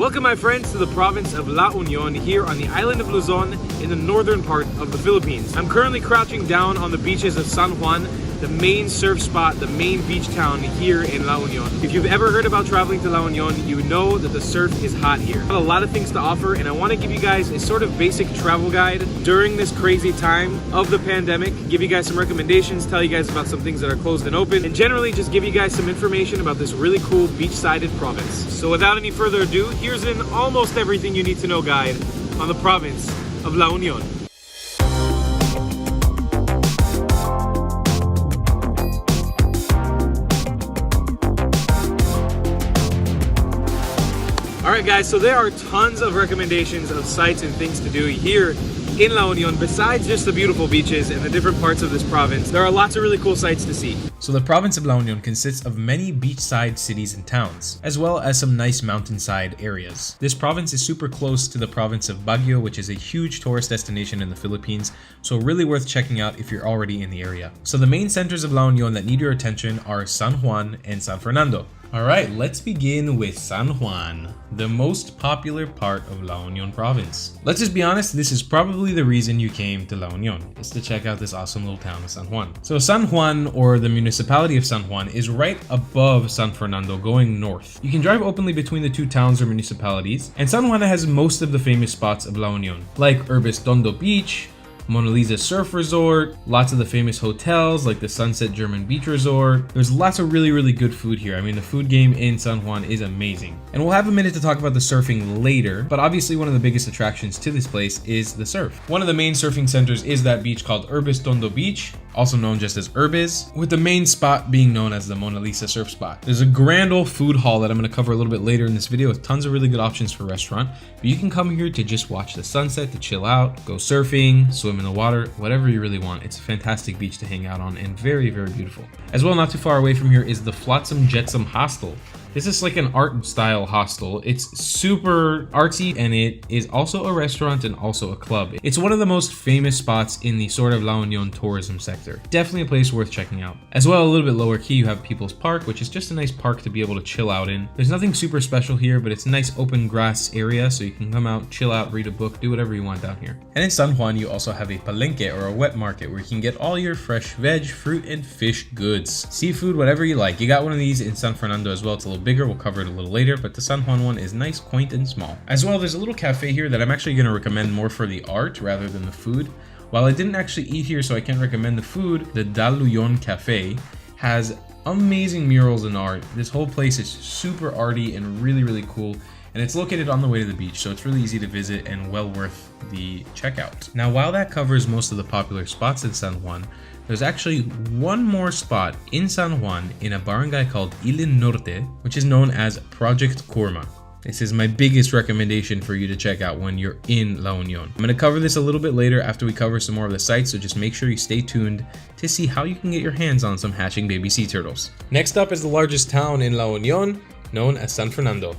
Welcome my friends to the province of La Union here on the island of Luzon in the northern part of the Philippines. I'm currently crouching down on the beaches of San Juan, the main surf spot, the main beach town here in La Union. If you've ever heard about traveling to La Union, you know that the surf is hot here. I have a lot of things to offer and I want to give you guys a sort of basic travel guide during this crazy time of the pandemic, give you guys some recommendations, tell you guys about some things that are closed and open, and generally just give you guys some information about this really cool beach-sided province. So without any further ado, here's an almost everything you need to know guide on the province of La Union. Alright guys, so there are tons of recommendations of sites and things to do here in La Union. Besides just the beautiful beaches and the different parts of this province, there are lots of really cool sites to see. So the province of La Union consists of many beachside cities and towns, as well as some nice mountainside areas. This province is super close to the province of Baguio, which is a huge tourist destination in the Philippines, so really worth checking out if you're already in the area. So the main centers of La Union that need your attention are San Juan and San Fernando. Alright, let's begin with San Juan, the most popular part of La Union province. Let's just be honest, this is probably the reason you came to La Union, is to check out this awesome little town of San Juan. So San Juan, or the municipality of San Juan, is right above San Fernando going north. You can drive openly between the two towns or municipalities, and San Juan has most of the famous spots of La Union, like Tondo Beach, Mona Lisa Surf Resort, lots of the famous hotels like the Sunset German Beach Resort. There's lots of really good food here. I mean, the food game in San Juan is amazing. And we'll have a minute to talk about the surfing later, but obviously one of the biggest attractions to this place is the surf. One of the main surfing centers is that beach called Tondo Beach, also known just as Urbiz, with the main spot being known as the Mona Lisa Surf Spot. There's a grand old food hall that I'm going to cover a little bit later in this video with tons of really good options for restaurant, but you can come here to just watch the sunset, to chill out, go surfing, swim in the water, whatever you really want. It's a fantastic beach to hang out on and very beautiful. As well, not too far away from here is the Flotsam Jetsam Hostel. This is like an art style hostel. It's super artsy and it is also a restaurant and also a club. It's one of the most famous spots in the sort of La Union tourism sector. Definitely a place worth checking out. As well, a little bit lower key, you have People's Park, which is just a nice park to be able to chill out in. There's nothing super special here, but it's a nice open grass area, so you can come out, chill out, read a book, do whatever you want down here. And in San Juan, you also have a palenque or a wet market where you can get all your fresh veg, fruit, and fish goods. Seafood, whatever you like. You got one of these in San Fernando as well. It's a little bigger. We'll cover it a little later, but the San Juan one is nice, quaint, and small. As well, there's a little cafe here that I'm actually going to recommend more for the art rather than the food. While I didn't actually eat here, so I can't recommend the food, the Da Luyon Cafe has amazing murals and art. This whole place is super arty and really cool, and it's located on the way to the beach, so it's really easy to visit and well worth the checkout. Now, while that covers most of the popular spots in San Juan, there's actually one more spot in San Juan in a barangay called Ilin Norte, which is known as Project Curma. This is my biggest recommendation for you to check out when you're in La Union. I'm going to cover this a little bit later after we cover some more of the sites, so just make sure you stay tuned to see how you can get your hands on some hatching baby sea turtles. Next up is the largest town in La Union, known as San Fernando.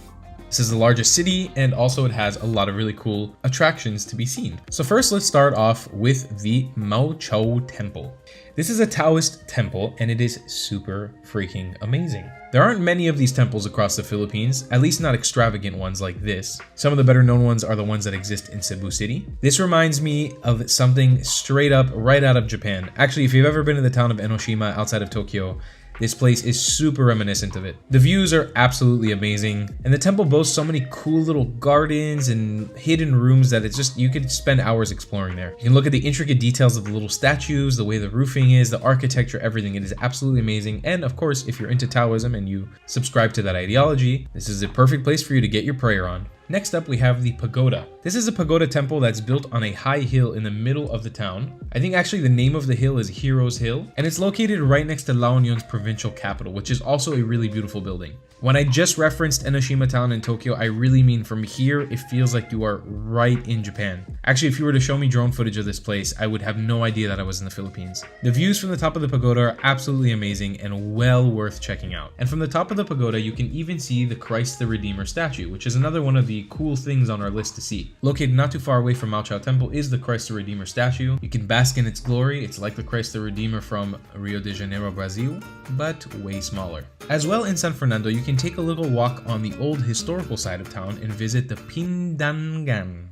This is the largest city, and also it has a lot of really cool attractions to be seen. So first, let's start off with the Mao Chao Temple. This is a Taoist temple, and it is super freaking amazing. There aren't many of these temples across the Philippines, at least not extravagant ones like this. Some of the better known ones are the ones that exist in Cebu City. This reminds me of something straight up right out of Japan. Actually, if you've ever been to the town of Enoshima outside of Tokyo, this place is super reminiscent of it. The views are absolutely amazing, and the temple boasts so many cool little gardens and hidden rooms that it's just, you could spend hours exploring there. You can look at the intricate details of the little statues, the way the roofing is, the architecture, everything. It is absolutely amazing. And of course, if you're into Taoism and you subscribe to that ideology, this is a perfect place for you to get your prayer on. Next up, we have the pagoda. This is a pagoda temple that's built on a high hill in the middle of the town. I think actually the name of the hill is Heroes Hill, and it's located right next to La Union's provincial capital, which is also a really beautiful building. When I just referenced Enoshima Town in Tokyo, I really mean from here, it feels like you are right in Japan. Actually, if you were to show me drone footage of this place, I would have no idea that I was in the Philippines. The views from the top of the pagoda are absolutely amazing and well worth checking out. And from the top of the pagoda, you can even see the Christ the Redeemer statue, which is another one of the cool things on our list to see. Located not too far away from Mao Chao Temple is the Christ the Redeemer statue. You can bask in its glory. It's like the Christ the Redeemer from Rio de Janeiro, Brazil, but way smaller. As well, in San Fernando, you can can take a little walk on the old historical side of town and visit the Pindangan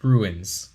ruins.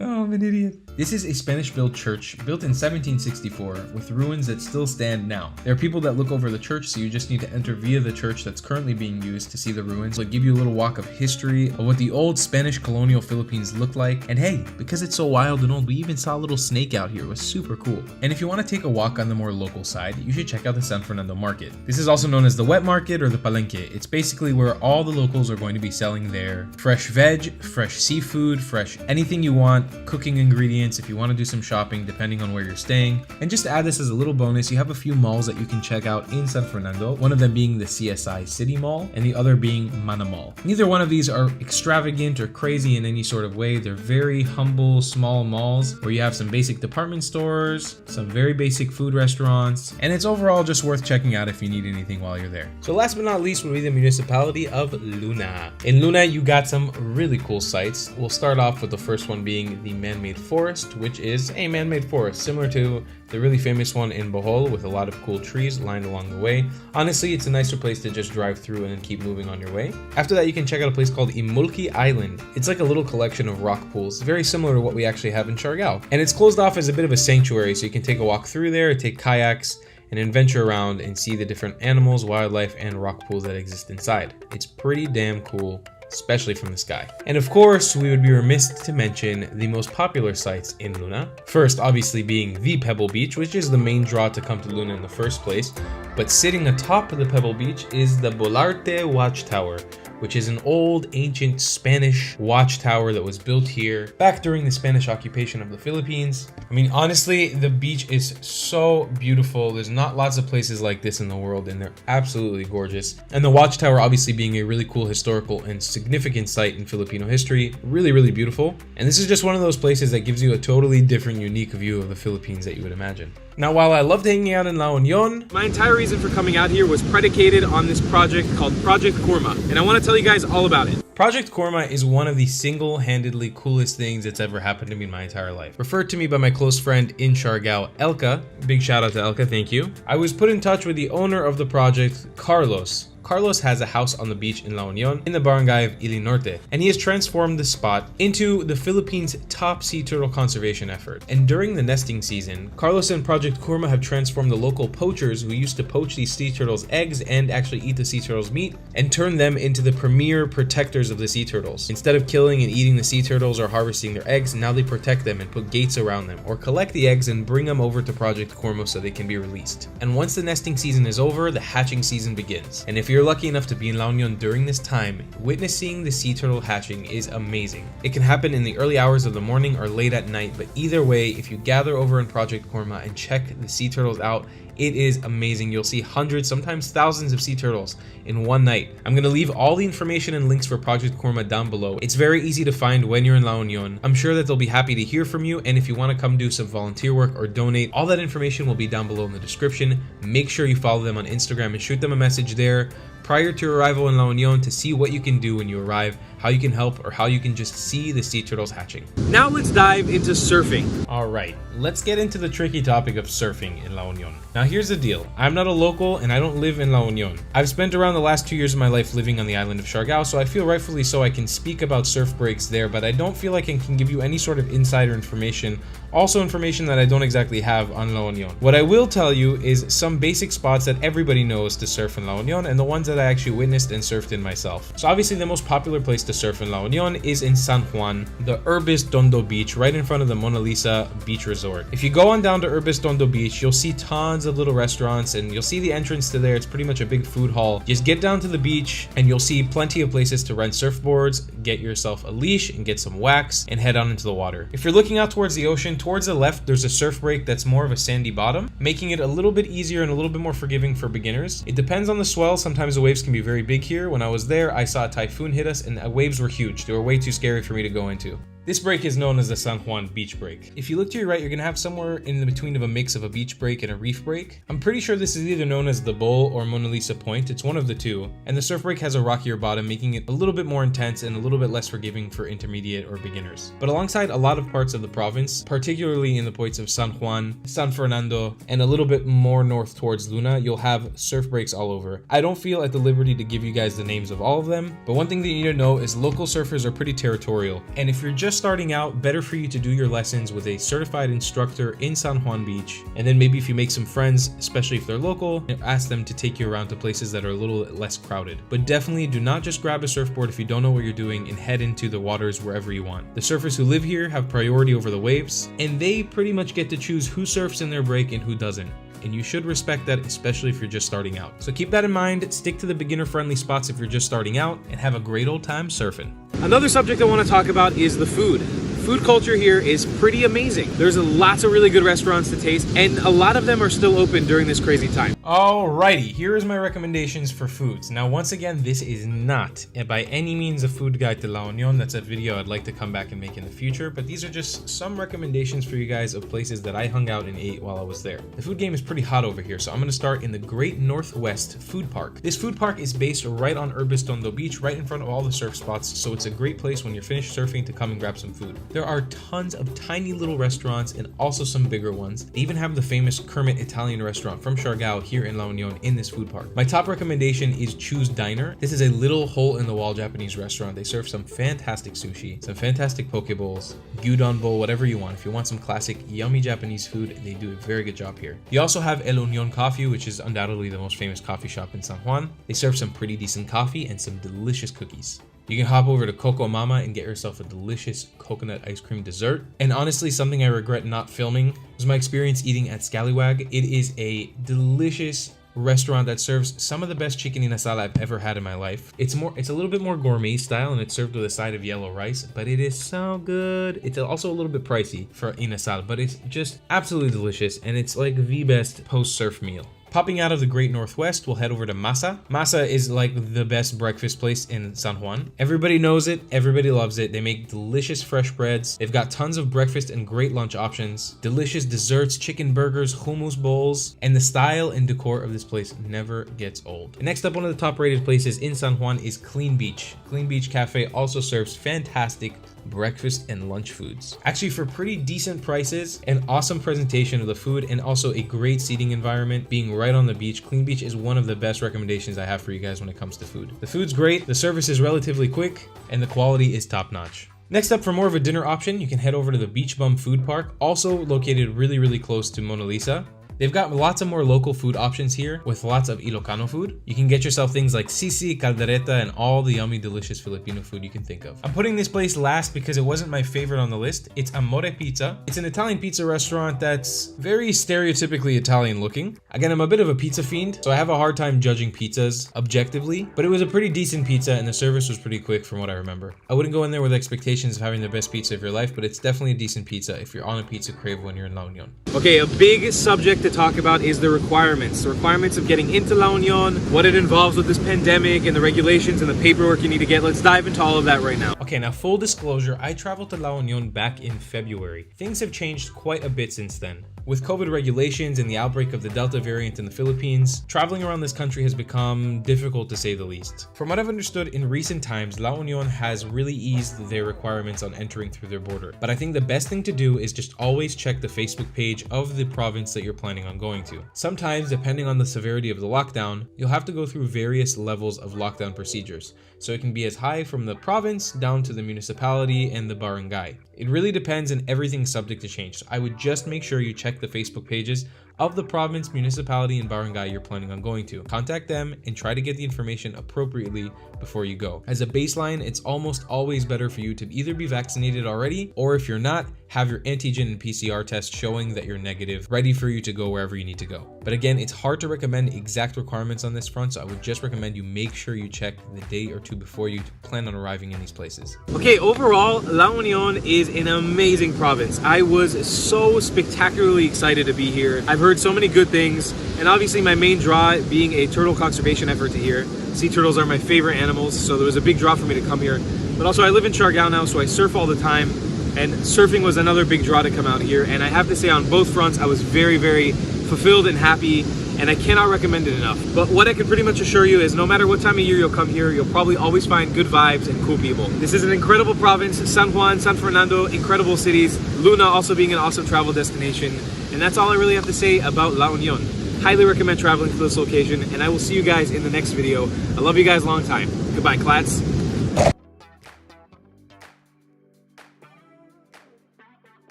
Oh, I'm an idiot. This is a Spanish-built church built in 1764 with ruins that still stand now. There are people that look over the church, so you just need to enter via the church that's currently being used to see the ruins. It'll give you a little walk of history of what the old Spanish colonial Philippines looked like. And hey, because it's so wild and old, we even saw a little snake out here. It was super cool. And if you want to take a walk on the more local side, you should check out the San Fernando market. This is also known as the wet market or the palenque. It's basically where all the locals are going to be selling their fresh veg, fresh seafood, fresh anything you want, cooking ingredients if you want to do some shopping depending on where you're staying. And just to add this as a little bonus, you have a few malls that you can check out in San Fernando, one of them being the CSI City Mall and the other being Mana Mall. Neither one of these are extravagant or crazy in any sort of way. They're very humble, small malls where you have some basic department stores, some very basic food restaurants, and it's overall just worth checking out if you need anything while you're there. So last but not least would be the municipality of Luna. In Luna, you got some really cool sites. We'll start off with the first one being the man-made forest, which is a man-made forest similar to the really famous one in Bohol with a lot of cool trees lined along the way. Honestly, it's a nicer place to just drive through and then keep moving on your way. After that, you can check out a place called Imulki Island. It's like a little collection of rock pools, very similar to what we actually have in Siargao. And it's closed off as a bit of a sanctuary, so you can take a walk through there, take kayaks, and then venture around and see the different animals, wildlife, and rock pools that exist inside. It's pretty damn cool, especially from the sky. And of course, we would be remiss to mention the most popular sites in Luna. First, obviously being the Pebble Beach, which is the main draw to come to Luna in the first place. But sitting atop of the Pebble Beach is the Bolarte Watchtower, which is an old ancient Spanish watchtower that was built here back during the Spanish occupation of the Philippines. I mean, honestly, the beach is so beautiful. There's not lots of places like this in the world, and they're absolutely gorgeous. And the watchtower obviously being a really cool historical and significant site in Filipino history, really, really beautiful. And this is just one of those places that gives you a totally different, unique view of the Philippines that you would imagine. Now, while I loved hanging out in La Union, my entire reason for coming out here was predicated on this project called Project Curma, and I want to tell you guys all about it. Project Curma is one of the single-handedly coolest things that's ever happened to me in my entire life. Referred to me by my close friend in Siargao, Elka. Big shout out to Elka, thank you. I was put in touch with the owner of the project, Carlos. Carlos has a house on the beach in La Union in the barangay of Ilinorte, and he has transformed the spot into the Philippines' top sea turtle conservation effort. And during the nesting season, Carlos and Project Curma have transformed the local poachers who used to poach these sea turtles' eggs and actually eat the sea turtles' meat and turn them into the premier protectors of the sea turtles. Instead of killing and eating the sea turtles or harvesting their eggs, now they protect them and put gates around them, or collect the eggs and bring them over to Project Curma so they can be released. And once the nesting season is over, the hatching season begins. And if you're lucky enough to be in La Union during this time, witnessing the sea turtle hatching is amazing. It can happen in the early hours of the morning or late at night, but either way, if you gather over in Project Curma and check the sea turtles out, it is amazing. You'll see hundreds, sometimes thousands of sea turtles in one night. I'm gonna leave all the information and links for Project Curma down below. It's very easy to find when you're in La Union. I'm sure that they'll be happy to hear from you, and if you want to come do some volunteer work or donate, all that information will be down below in the description. Make sure you follow them on Instagram and shoot them a message there prior to your arrival in La Union to see what you can do when you arrive, how you can help, or how you can just see the sea turtles hatching. Now let's dive into surfing. Alright, let's get into the tricky topic of surfing in La Union. Now here's the deal, I'm not a local and I don't live in La Union. I've spent around the last 2 years of my life living on the island of Siargao, so I feel rightfully so I can speak about surf breaks there, but I don't feel like I can give you any sort of insider information, also information that I don't exactly have on La Union. What I will tell you is some basic spots that everybody knows to surf in La Union and the ones that I actually witnessed and surfed in myself. So obviously the most popular place to surf in La Union is in San Juan, the Urbis Tondo Beach, right in front of the Mona Lisa Beach Resort. If you go on down to Urbis Tondo Beach, you'll see tons of little restaurants and you'll see the entrance to there. It's pretty much a big food hall. Just get down to the beach and you'll see plenty of places to rent surfboards, get yourself a leash and get some wax and head on into the water. If you're looking out towards the ocean, towards the left, there's a surf break that's more of a sandy bottom, making it a little bit easier and a little bit more forgiving for beginners. It depends on the swell. Sometimes the waves can be very big here. When I was there, I saw a typhoon hit us and the waves were huge. They were way too scary for me to go into. This break is known as the San Juan beach break. If you look to your right, you're gonna have somewhere in the between of a mix of a beach break and a reef break. I'm pretty sure this is either known as the Bull or Mona Lisa Point. It's one of the two. And the surf break has a rockier bottom, making it a little bit more intense and a little bit less forgiving for intermediate or beginners. But alongside a lot of parts of the province, particularly in the points of San Juan, San Fernando, and a little bit more north towards Luna, you'll have surf breaks all over. I don't feel at the liberty to give you guys the names of all of them, but one thing that you need to know is local surfers are pretty territorial. And if you're just starting out, better for you to do your lessons with a certified instructor in San Juan Beach. And then maybe if you make some friends, especially if they're local, ask them to take you around to places that are a little less crowded. But definitely do not just grab a surfboard if you don't know what you're doing and head into the waters wherever you want. The surfers who live here have priority over the waves, and they pretty much get to choose who surfs in their break and who doesn't. And you should respect that, especially if you're just starting out. So keep that in mind, stick to the beginner-friendly spots if you're just starting out, and have a great old time surfing. Another subject I want to talk about is the food. Food culture here is pretty amazing. There's lots of really good restaurants to taste, and a lot of them are still open during this crazy time. Alrighty, here is my recommendations for foods. Now, once again, this is not by any means a food guide to La Union. That's a video I'd like to come back and make in the future, but these are just some recommendations for you guys of places that I hung out and ate while I was there. The food game is pretty hot over here, so I'm going to start in the Great Northwest Food Park. This food park is based right on Urbistondo Beach, right in front of all the surf spots, so it's a great place when you're finished surfing to come and grab some food. There are tons of tiny little restaurants and also some bigger ones. They even have the famous Curma Italian restaurant from Siargao here in La Union in this food park. My top recommendation is Choose Diner. This is a little hole-in-the-wall Japanese restaurant. They serve some fantastic sushi, some fantastic poke bowls, gyudon bowl, whatever you want. If you want some classic yummy Japanese food, they do a very good job here. You also have El Union Coffee, which is undoubtedly the most famous coffee shop in San Juan. They serve some pretty decent coffee and some delicious cookies. You can hop over to Coco Mama and get yourself a delicious coconut ice cream dessert. And honestly, something I regret not filming was my experience eating at Scallywag. It is a delicious restaurant that serves some of the best chicken inasal I've ever had in my life. It's a little bit more gourmet style, and it's served with a side of yellow rice, but it is so good. It's also a little bit pricey for inasal, but it's just absolutely delicious, and it's like the best post-surf meal. Popping out of the Great Northwest, we'll head over to Masa. Masa is like the best breakfast place in San Juan. Everybody knows it, everybody loves it. They make delicious fresh breads. They've got tons of breakfast and great lunch options, delicious desserts, chicken burgers, hummus bowls, and the style and decor of this place never gets old. And next up, one of the top rated places in San Juan is Clean Beach. Clean Beach Cafe also serves fantastic breakfast and lunch foods. Actually, for pretty decent prices, an awesome presentation of the food, and also a great seating environment being right on the beach, Clean Beach is one of the best recommendations I have for you guys when it comes to food. The food's great, the service is relatively quick, and the quality is top notch. Next up, for more of a dinner option, you can head over to the Beach Bum Food Park, also located really close to Mona Lisa. They've got lots of more local food options here with lots of Ilocano food. You can get yourself things like sisi, caldereta, and all the yummy, delicious Filipino food you can think of. I'm putting this place last because it wasn't my favorite on the list. It's Amore Pizza. It's an Italian pizza restaurant that's very stereotypically Italian looking. Again, I'm a bit of a pizza fiend, so I have a hard time judging pizzas objectively, but it was a pretty decent pizza and the service was pretty quick from what I remember. I wouldn't go in there with expectations of having the best pizza of your life, but it's definitely a decent pizza if you're on a pizza crave when you're in La Union. Okay, a big subject to talk about is the requirements. The requirements of getting into La Union, what it involves with this pandemic, and the regulations and the paperwork you need to get. Let's dive into all of that right now. Okay, now full disclosure, I traveled to La Union back in February. Things have changed quite a bit since then. With COVID regulations and the outbreak of the Delta variant in the Philippines, traveling around this country has become difficult to say the least. From what I've understood, in recent times, La Union has really eased their requirements on entering through their border. But I think the best thing to do is just always check the Facebook page of the province that you're planning on going to. Sometimes, depending on the severity of the lockdown, you'll have to go through various levels of lockdown procedures. So it can be as high from the province down to the municipality and the barangay. It really depends, and everything's subject to change. So I would just make sure you check the Facebook pages of the province, municipality, and barangay you're planning on going to. Contact them and try to get the information appropriately before you go. As a baseline, it's almost always better for you to either be vaccinated already, or if you're not, have your antigen and PCR test showing that you're negative, ready for you to go wherever you need to go. But again, it's hard to recommend exact requirements on this front, so I would just recommend you make sure you check the day or two before you plan on arriving in these places. Okay, overall, La Union is an amazing province. I was so spectacularly excited to be here. I've heard so many good things, and obviously my main draw being a turtle conservation effort to here. Sea turtles are my favorite animals, so there was a big draw for me to come here. But also I live in Siargao now, so I surf all the time. And surfing was another big draw to come out here. And I have to say, on both fronts, I was very, very fulfilled and happy, and I cannot recommend it enough. But what I can pretty much assure you is no matter what time of year you'll come here, you'll probably always find good vibes and cool people. This is an incredible province. San Juan, San Fernando, incredible cities. Luna also being an awesome travel destination. And that's all I really have to say about La Union. Highly recommend traveling to this location, and I will see you guys in the next video. I love you guys long time. Goodbye, clats.